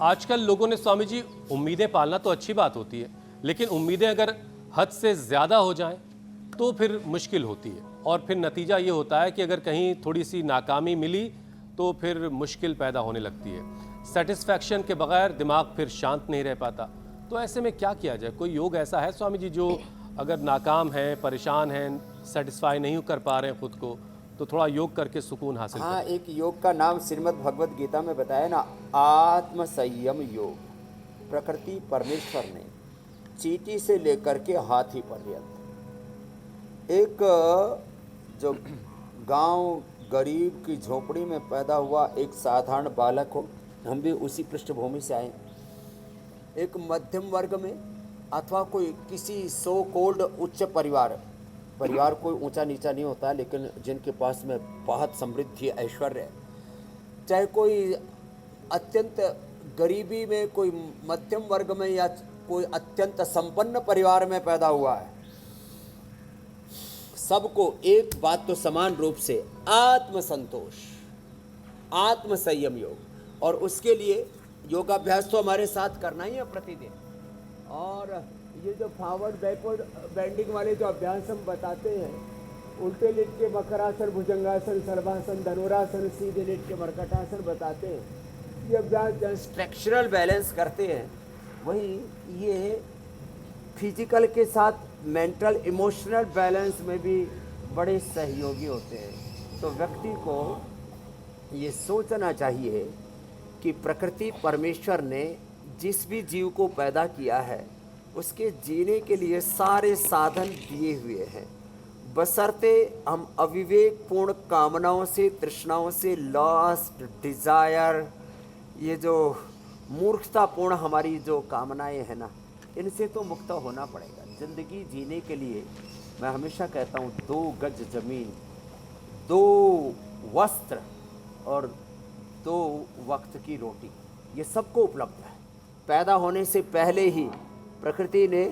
आजकल लोगों ने स्वामी जी उम्मीदें पालना तो अच्छी बात होती है, लेकिन उम्मीदें अगर हद से ज़्यादा हो जाएं तो फिर मुश्किल होती है और फिर नतीजा ये होता है कि अगर कहीं थोड़ी सी नाकामी मिली तो फिर मुश्किल पैदा होने लगती है। सेटिस्फैक्शन के बगैर दिमाग फिर शांत नहीं रह पाता। तो ऐसे में क्या किया जाए? कोई योग ऐसा है स्वामी जी जो अगर नाकाम हैं, परेशान हैं, सेटिस्फाई नहीं कर पा रहे हैं खुद को, तो थोड़ा योग करके सुकून हासिल हाँ, करें? एक योग का नाम श्रीमद् भगवत गीता में बताया ना, आत्म संयम योग। प्रकृति परमेश्वर ने चींटी से लेकर के हाथी पर्यंत एक जो गांव गरीब की झोपड़ी में पैदा हुआ एक साधारण बालक हो, हम भी उसी पृष्ठभूमि से आए, एक मध्यम वर्ग में अथवा कोई किसी सो कोल्ड उच्च परिवार कोई ऊंचा नीचा नहीं होता, लेकिन जिनके पास में बहुत समृद्धि ऐश्वर्य है, चाहे कोई अत्यंत गरीबी में, कोई मध्यम वर्ग में, या कोई अत्यंत संपन्न परिवार में पैदा हुआ है, सबको एक बात तो समान रूप से आत्म संतोष, आत्म संयम योग, और उसके लिए योगाभ्यास तो हमारे साथ करना ही है प्रतिदिन। और ये जो फॉरवर्ड बैकवर्ड बेंडिंग वाले जो अभ्यास हम बताते हैं, उल्टे लेट के मकरासन, भुजंगासन, सर्वासन, धनुरासन, सीधे लेट के मरकटासन बताते हैं, ये अभ्यास जहाँ स्ट्रक्चरल बैलेंस करते हैं, वहीं ये फिजिकल के साथ मेंटल इमोशनल बैलेंस में भी बड़े सहयोगी होते हैं। तो व्यक्ति को ये सोचना चाहिए कि प्रकृति परमेश्वर ने जिस भी जीव को पैदा किया है उसके जीने के लिए सारे साधन दिए हुए हैं, बशर्ते हम अविवेकपूर्ण कामनाओं से, तृष्णाओं से, लॉस्ट डिज़ायर, ये जो मूर्खतापूर्ण हमारी जो कामनाएं हैं ना, इनसे तो मुक्त होना पड़ेगा। ज़िंदगी जीने के लिए मैं हमेशा कहता हूँ 2 गज ज़मीन, 2 वस्त्र और 2 वक्त की रोटी, ये सबको उपलब्ध है। पैदा होने से पहले ही प्रकृति ने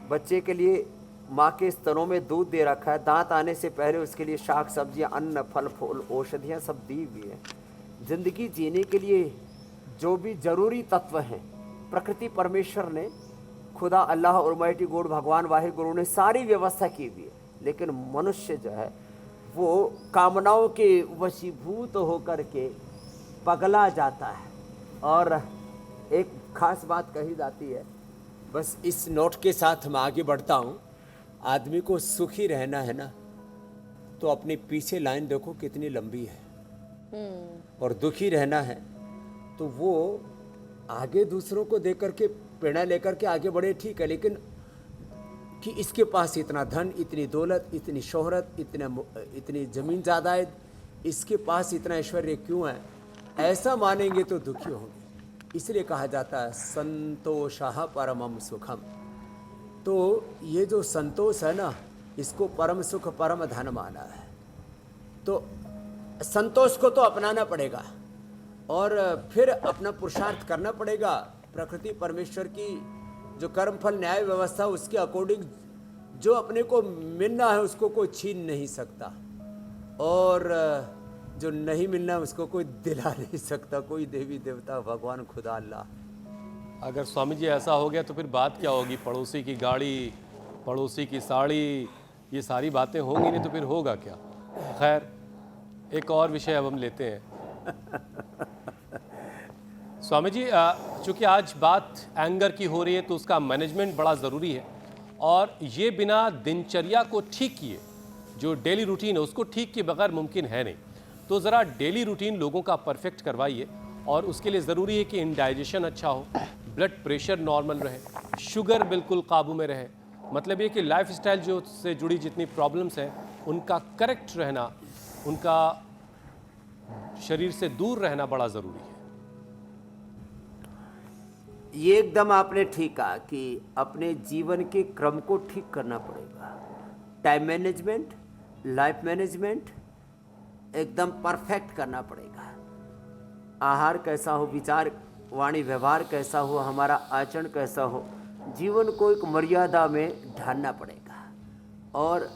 बच्चे के लिए माँ के स्तनों में दूध दे रखा है, दांत आने से पहले उसके लिए शाक सब्जियाँ, अन्न, फल फूल, औषधियाँ सब दी हुई है। ज़िंदगी जीने के लिए जो भी ज़रूरी तत्व हैं, प्रकृति परमेश्वर ने, खुदा अल्लाह अलमाइटी गॉड भगवान वाहिद गुरु ने सारी व्यवस्था की हुई है, लेकिन मनुष्य जो है वो कामनाओं के वशीभूत होकर के पगला जाता है। और एक खास बात कही जाती है, बस इस नोट के साथ मैं आगे बढ़ता हूँ, आदमी को सुखी रहना है ना, तो अपने पीछे लाइन देखो कितनी लंबी है, और दुखी रहना है तो वो आगे दूसरों को देख करके प्रेरणा लेकर के आगे बढ़े, ठीक है, लेकिन कि इसके पास इतना धन, इतनी दौलत, इतनी शोहरत, इतनी ज़मीन जायदाद, इसके पास इतना ऐश्वर्य क्यों है, ऐसा मानेंगे तो दुखी होंगे। इसलिए कहा जाता है संतोषः परमम सुखम। तो ये जो संतोष है ना, इसको परम सुख, परम धन माना है। तो संतोष को तो अपनाना पड़ेगा और फिर अपना पुरुषार्थ करना पड़ेगा। प्रकृति परमेश्वर की जो कर्मफल न्याय व्यवस्था, उसके अकॉर्डिंग जो अपने को मिलना है उसको कोई छीन नहीं सकता, और जो नहीं मिलना है उसको कोई दिला नहीं सकता, कोई देवी देवता, भगवान, खुदा, अल्लाह। अगर स्वामी जी ऐसा हो गया तो फिर बात क्या होगी? पड़ोसी की गाड़ी, पड़ोसी की साड़ी, ये सारी बातें होंगी नहीं तो फिर होगा क्या? खैर, एक और विषय अब हम लेते हैं। स्वामी जी, चूँकि आज बात एंगर की हो रही है तो उसका मैनेजमेंट बड़ा ज़रूरी है, और ये बिना दिनचर्या को ठीक किए, जो डेली रूटीन है उसको ठीक किए बगैर मुमकिन है नहीं। तो ज़रा डेली रूटीन लोगों का परफेक्ट करवाइए, और उसके लिए ज़रूरी है कि इंडाइजेशन अच्छा हो, ब्लड प्रेशर नॉर्मल रहे, शुगर बिल्कुल काबू में रहे। मतलब ये कि लाइफ स्टाइल जो से जुड़ी जितनी प्रॉब्लम्स हैं उनका करेक्ट रहना, उनका शरीर से दूर रहना बड़ा ज़रूरी है। ये एकदम आपने ठीक कहा कि अपने जीवन के क्रम को ठीक करना पड़ेगा। टाइम मैनेजमेंट, लाइफ मैनेजमेंट एकदम परफेक्ट करना पड़ेगा। आहार कैसा हो, विचार, वाणी, व्यवहार कैसा हो, हमारा आचरण कैसा हो, जीवन को एक मर्यादा में ढालना पड़ेगा। और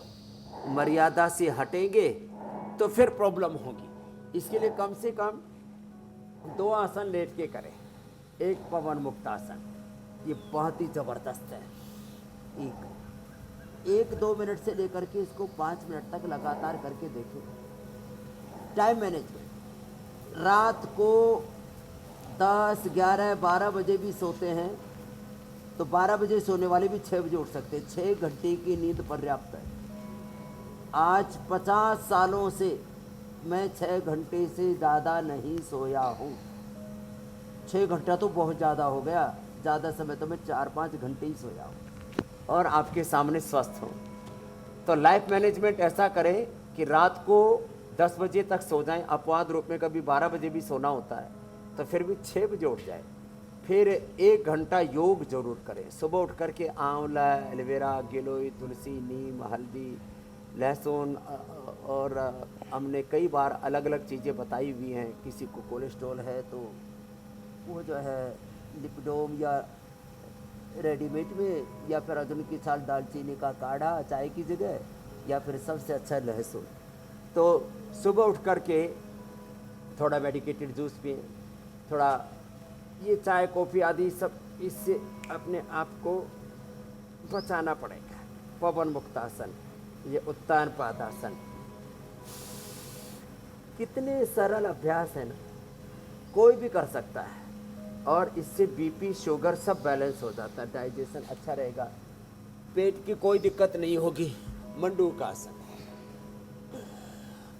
मर्यादा से हटेंगे तो फिर प्रॉब्लम होगी। इसके लिए कम से कम 2 आसन लेट के करें। एक पवन मुक्तासन, ये बहुत ही ज़बरदस्त है। एक 2 मिनट से लेकर के इसको 5 मिनट तक लगातार करके देखिए। टाइम मैनेजमेंट, रात को 10, 11, 12 बजे भी सोते हैं तो 12 बजे सोने वाले भी 6 बजे उठ सकते हैं। 6 घंटे की नींद पर्याप्त है। आज 50 सालों से मैं 6 घंटे से ज़्यादा नहीं सोया हूँ। 6 घंटा तो बहुत ज़्यादा हो गया, ज़्यादा समय तो मैं 4-5 घंटे ही सोया हूँ और आपके सामने स्वस्थ हूँ। तो लाइफ मैनेजमेंट ऐसा करें कि रात को 10 बजे तक सो जाएं, अपवाद रूप में कभी 12 बजे भी सोना होता है तो फिर भी 6 बजे उठ जाए। फिर 1 घंटा योग जरूर करें। सुबह उठ करके आंवला, एलोवेरा, गिलोय, तुलसी, नीम, हल्दी, लहसुन और हमने कई बार अलग अलग चीज़ें बताई हुई हैं। किसी को कोलेस्ट्रॉल है तो वो जो है लिपिडोम या रेडीमेड में, या फिर अर्जुन की छाल दालचीनी का काढ़ा चाय की जगह, या फिर सबसे अच्छा लहसुन। तो सुबह उठ करके थोड़ा मेडिकेटेड जूस पिए, थोड़ा ये चाय कॉफ़ी आदि सब, इससे अपने आप को बचाना पड़ेगा। पवन मुक्तासन, ये उत्तान पादासन, कितने सरल अभ्यास है ना, कोई भी कर सकता है और इससे बीपी, शुगर सब बैलेंस हो जाता है, डाइजेशन अच्छा रहेगा, पेट की कोई दिक्कत नहीं होगी। मंडूकासन,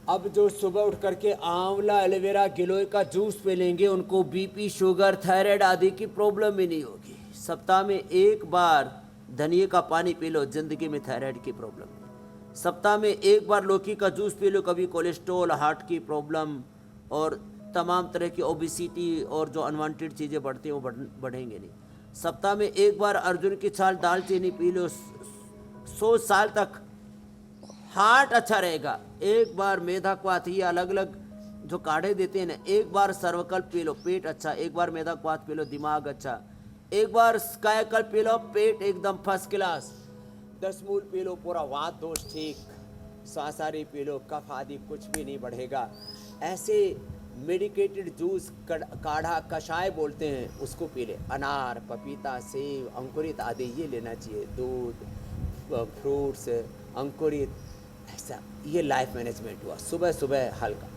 अब जो सुबह उठ करके आंवला, एलोवेरा, गिलोय का जूस पी लेंगे उनको बीपी, शुगर, थायराइड आदि की प्रॉब्लम ही नहीं होगी। सप्ताह में 1 बार धनिए का पानी पी लो, जिंदगी में थायराइड की प्रॉब्लम नहीं। सप्ताह में 1 बार लौकी का जूस पी लो, कभी कोलेस्ट्रॉल, हार्ट की प्रॉब्लम और तमाम तरह की ओबेसिटी और जो अनवांटेड चीज़ें बढ़ती हैं वो बढ़ेंगे नहीं। सप्ताह में 1 बार अर्जुन की छाल दालचीनी पी लो, 100 साल तक हार्ट अच्छा रहेगा। 1 बार मेधाक्वाथ, ये अलग अलग जो काढ़े देते हैं ना, 1 बार सर्वकल्प पी लो, पेट अच्छा। 1 बार मेधाक्वाथ पी लो, दिमाग अच्छा। 1 बार कायाकल्प पी लो, पेट एकदम फर्स्ट क्लास। 10 मूल पी लो, पूरा वात दोष ठीक। सांसारी पी लो, कफ आदि कुछ भी नहीं बढ़ेगा। ऐसे मेडिकेटेड जूस, काढ़ा, कषाय बोलते हैं, उसको पी ले। अनार, पपीता, सेब, अंकुरित आदि ये लेना चाहिए। दूध, फ्रूट्स, अंकुरित, ऐसा ये लाइफ मैनेजमेंट हुआ। सुबह सुबह हल्का,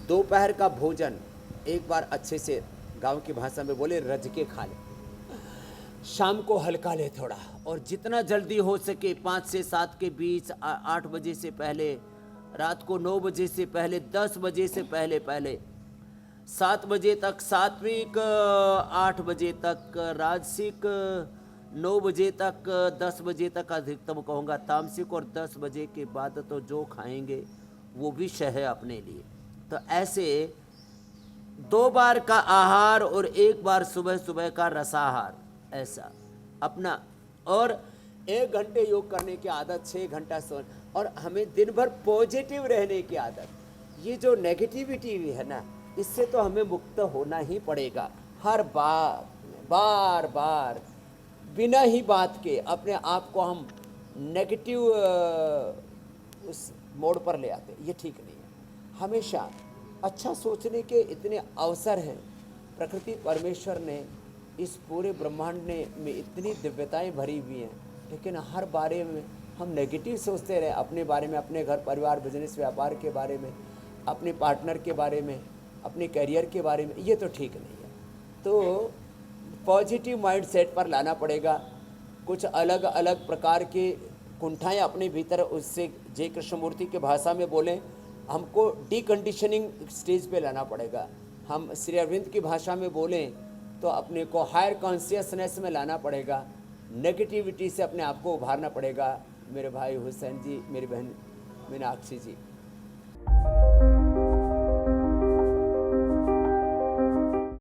दोपहर का भोजन 1 बार अच्छे से, गांव की भाषा में बोले, रज के खा ले। शाम को हल्का ले थोड़ा, और जितना जल्दी हो सके 5 से 7 के बीच, 8 बजे से पहले, रात को 9 बजे से पहले, 10 बजे से पहले 7 बजे तक सात्विक, 8 बजे तक राजसिक, 9 बजे तक, 10 बजे तक अधिकतम कहूँगा तामसिक, और 10 बजे के बाद तो जो खाएंगे वो भी है अपने लिए। तो ऐसे 2 बार का आहार और 1 बार सुबह सुबह का रसाहार, ऐसा अपना, और 1 घंटे योग करने की आदत, 6 घंटा सोना, और हमें दिन भर पॉजिटिव रहने की आदत। ये जो नेगेटिविटी है ना, इससे तो हमें मुक्त होना ही पड़ेगा। हर बार बार बिना ही बात के अपने आप को हम नेगेटिव उस मोड़ पर ले आते, ये ठीक नहीं है। हमेशा अच्छा सोचने के इतने अवसर हैं। प्रकृति परमेश्वर ने इस पूरे ब्रह्मांड में इतनी दिव्यताएं भरी हुई हैं, लेकिन हर बारे में हम नेगेटिव सोचते रहे, अपने बारे में, अपने घर परिवार, बिजनेस, व्यापार के बारे में, अपने पार्टनर के बारे में, अपने करियर के बारे में, ये तो ठीक नहीं है। तो पॉजिटिव माइंड सेट पर लाना पड़ेगा। कुछ अलग अलग प्रकार के कुंठाएँ अपने भीतर, उससे जय कृष्णमूर्ति की भाषा में बोलें, हमको डीकंडीशनिंग स्टेज पे लाना पड़ेगा। हम श्री अरविंद की भाषा में बोलें तो अपने को हायर कॉन्शियसनेस में लाना पड़ेगा। नेगेटिविटी से अपने आप को उभारना पड़ेगा। मेरे भाई हुसैन जी, मेरी बहन मीनाक्षी जी,